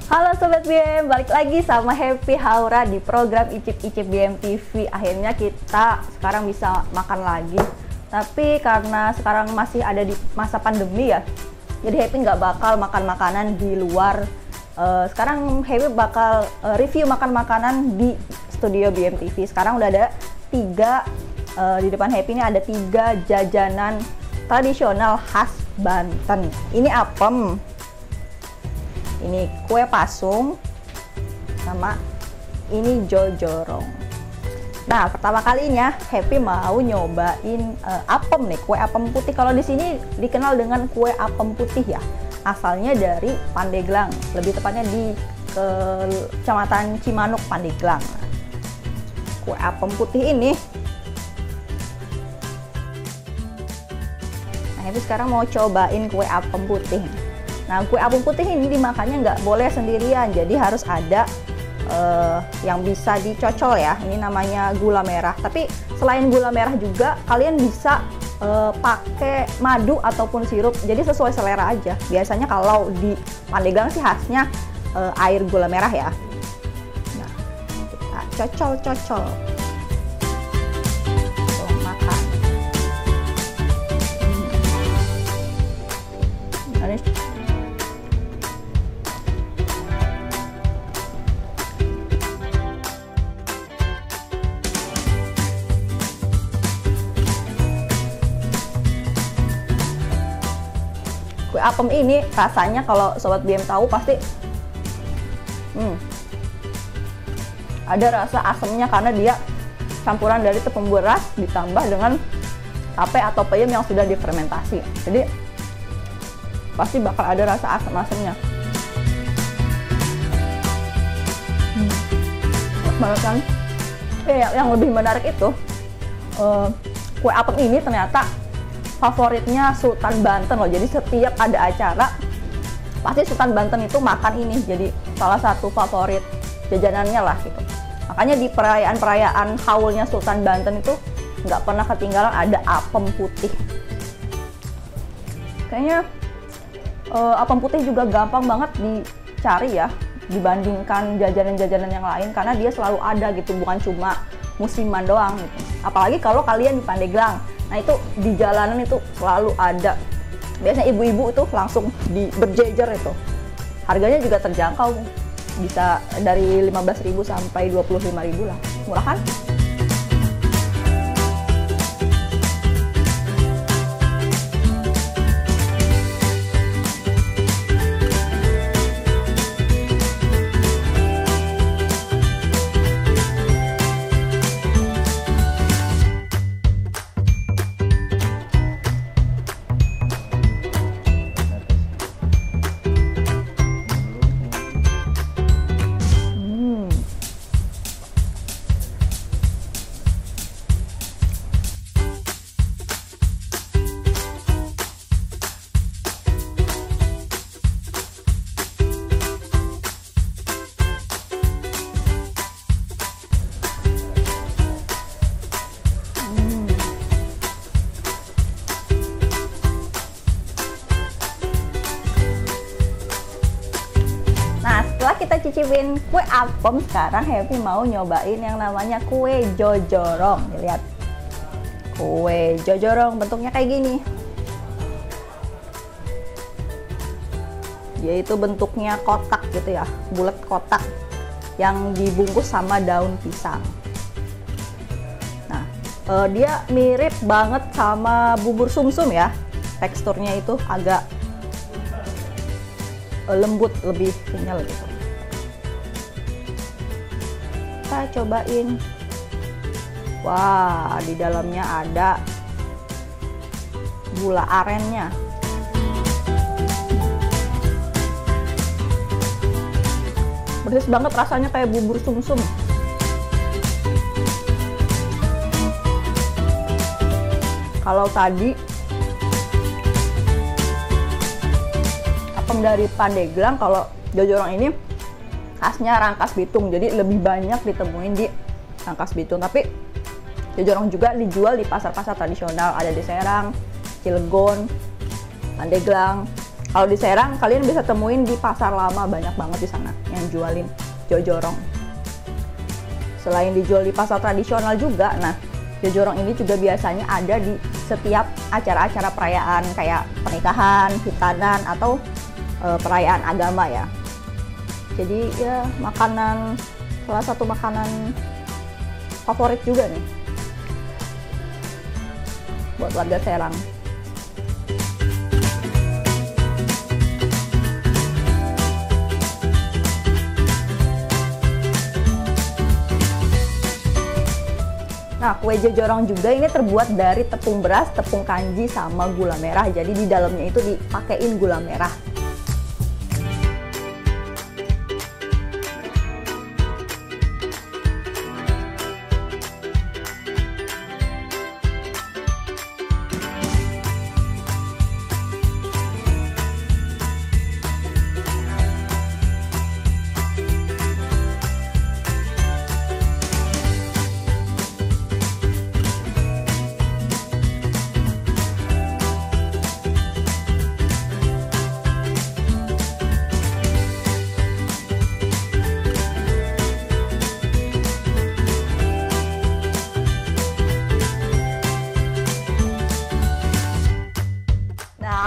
Halo Sobat BM, balik lagi sama Happy Haura di program Icip-Icip BM TV. Akhirnya kita sekarang bisa makan lagi. Tapi karena sekarang masih ada di masa pandemi ya, jadi Happy nggak bakal makan makanan di luar. Sekarang Happy bakal review makan makanan di studio BM TV. Sekarang udah ada 3, di depan Happy ini ada 3 jajanan tradisional khas Banten. Ini apem, ini kue pasung, sama ini jojorong. Nah, pertama kalinya Happy mau nyobain apem nih, kue apem putih. Kalau di sini dikenal dengan kue apem putih ya. Asalnya dari Pandeglang, lebih tepatnya di Kecamatan Cimanuk, Pandeglang. Kue apem putih ini, nah Happy sekarang mau cobain kue apem putih. Nah, kue apem putih ini dimakannya nggak boleh sendirian, jadi harus ada yang bisa dicocol ya. Ini namanya gula merah. Tapi selain gula merah juga kalian bisa pakai madu ataupun sirup. Jadi sesuai selera aja. Biasanya kalau di Pandeglang sih khasnya air gula merah ya. Nah, kita cocol-cocol. Makan. Kue apem ini rasanya kalau Sobat BM tahu pasti ada rasa asamnya karena dia campuran dari tepung beras ditambah dengan tape atau peyem yang sudah difermentasi. Jadi pasti bakal ada rasa asam-asamnya. Banget kan? Yang lebih menarik itu kue apem ini ternyata favoritnya Sultan Banten loh. Jadi setiap ada acara pasti Sultan Banten itu makan ini. Jadi salah satu favorit jajanannya lah gitu. Makanya di perayaan-perayaan haulnya Sultan Banten itu nggak pernah ketinggalan ada apem putih. Kayaknya apem putih juga gampang banget dicari ya dibandingkan jajanan-jajanan yang lain, karena dia selalu ada gitu, bukan cuma musiman doang gitu. Apalagi kalau kalian di Pandeglang. Nah, itu di jalanan itu selalu ada. Biasanya ibu-ibu tuh langsung berjejer itu. Harganya juga terjangkau. Bisa dari 15.000 sampai 25.000 lah. Murah kan? Kita cicipin kue apem, sekarang Happy mau nyobain yang namanya kue jojorong. Lihat, kue jojorong bentuknya kayak gini. Yaitu bentuknya kotak gitu ya, bulat kotak yang dibungkus sama daun pisang. Nah, dia mirip banget sama bubur sumsum ya. Teksturnya itu agak lembut, lebih kenyal gitu. Kita cobain. Wah, di dalamnya ada gula arennya. Pedes banget rasanya, kayak bubur sumsum. Kalau tadi apem dari Pandeglang, kalau jojorong ini khasnya Rangkas Bitung, jadi lebih banyak ditemuin di Rangkas Bitung. Tapi jojorong juga dijual di pasar-pasar tradisional, ada di Serang, Cilegon, Pandeglang, Kalau di Serang kalian bisa temuin di pasar lama, banyak banget di sana yang jualin jojorong. Selain dijual di pasar tradisional juga, nah jojorong ini juga biasanya ada di setiap acara-acara perayaan kayak pernikahan, hitanan, atau perayaan agama ya. Jadi ya salah satu makanan favorit juga nih buat warga Serang. Nah, kue jojorong juga ini terbuat dari tepung beras, tepung kanji, sama gula merah. Jadi di dalamnya itu dipakein gula merah.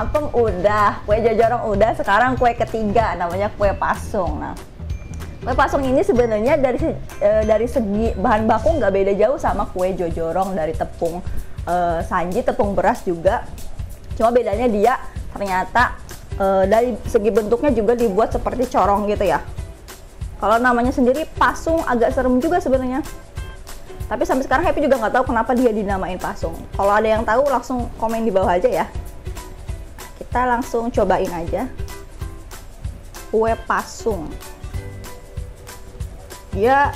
Apem udah, kue jojorong udah, sekarang kue ketiga namanya kue pasung. Nah, kue pasung ini sebenarnya dari segi bahan baku nggak beda jauh sama kue jojorong, dari tepung sanji, tepung beras juga. Cuma bedanya dia ternyata dari segi bentuknya juga dibuat seperti corong gitu ya. Kalau namanya sendiri pasung agak serem juga sebenarnya. Tapi sampai sekarang Happy juga nggak tahu kenapa dia dinamain pasung. Kalau ada yang tahu langsung komen di bawah aja ya. Kita langsung cobain aja kue pasung. Dia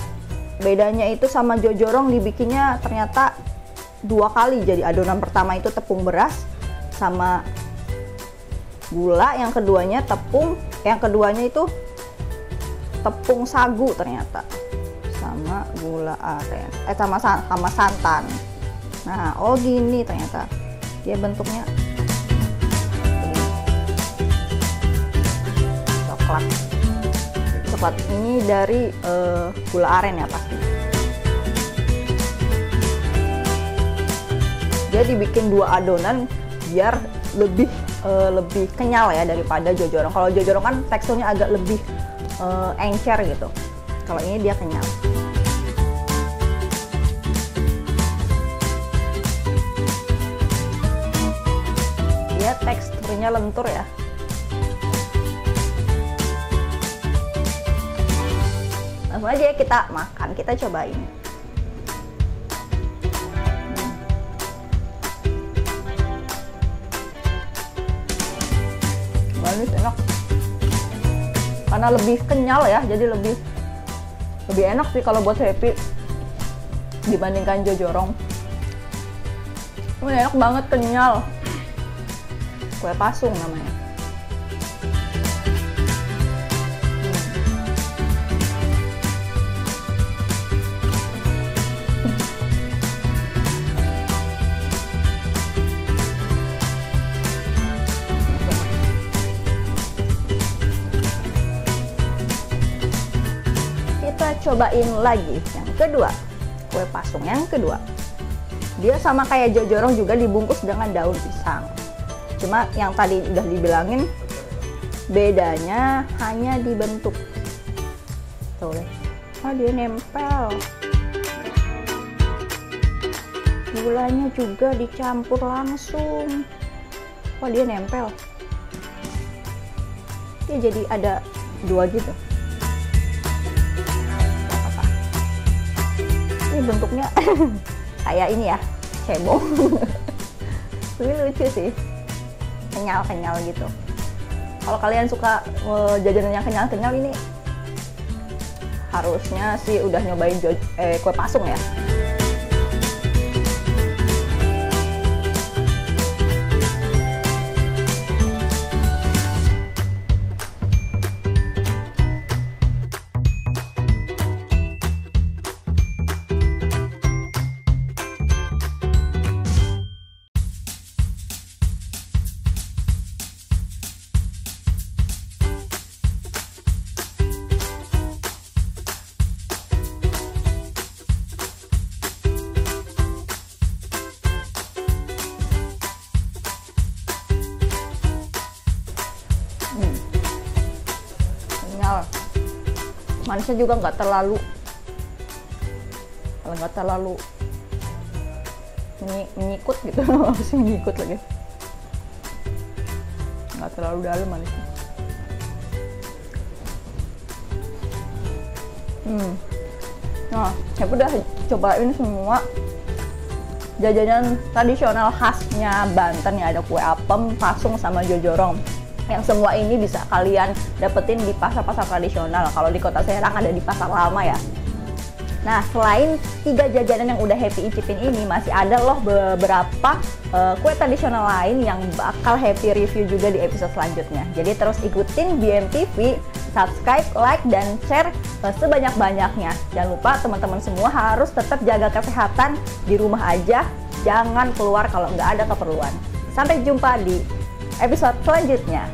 bedanya itu sama jojorong, dibikinnya ternyata 2 kali. Jadi adonan pertama itu tepung beras sama gula, yang keduanya itu tepung sagu ternyata sama gula aren, sama santan. Nah, oh gini ternyata dia bentuknya. Coklat ini dari gula aren ya pasti. Dia dibikin 2 adonan biar lebih kenyal ya daripada jojorong. Kalau jojorong kan teksturnya agak lebih encer gitu. Kalau ini dia kenyal. Dia teksturnya lentur ya. Langsung aja ya kita makan, kita cobain. Manis, enak. Karena lebih kenyal ya, jadi lebih enak sih kalau buat Happy dibandingkan jojorong. Ini enak banget, kenyal. Kue pasung namanya. Cobain lagi yang kedua, kue pasung yang kedua. Dia sama kayak jojorong juga dibungkus dengan daun pisang. Cuma yang tadi udah dibilangin bedanya hanya di bentuk. Tuh deh, dia nempel. Gulanya juga dicampur langsung. Dia nempel. Dia jadi ada 2 gitu. Ini bentuknya kayak ini ya, cebong. Ini lucu sih, kenyal gitu. Kalau kalian suka jajanan yang kenyal ini, harusnya sih udah nyobain kue pasung ya. Manisnya juga nggak terlalu menyikut gitu. Harus menyikut lagi, nggak terlalu dalam manisnya. Nah, saya udah cobain semua jajanan tradisional khasnya Banten ya. Ada kue apem, pasung, sama jojorong. Yang semua ini bisa kalian dapetin di pasar-pasar tradisional. Kalau di Kota Serang ada di Pasar Lama ya. Nah, selain 3 jajanan yang udah Happy icipin ini, masih ada loh beberapa kue tradisional lain yang bakal Happy review juga di episode selanjutnya. Jadi terus ikutin BMTV, subscribe, like, dan share sebanyak-banyaknya. Jangan lupa teman-teman semua harus tetap jaga kesehatan, di rumah aja, jangan keluar kalau nggak ada keperluan. Sampai jumpa di episode selanjutnya.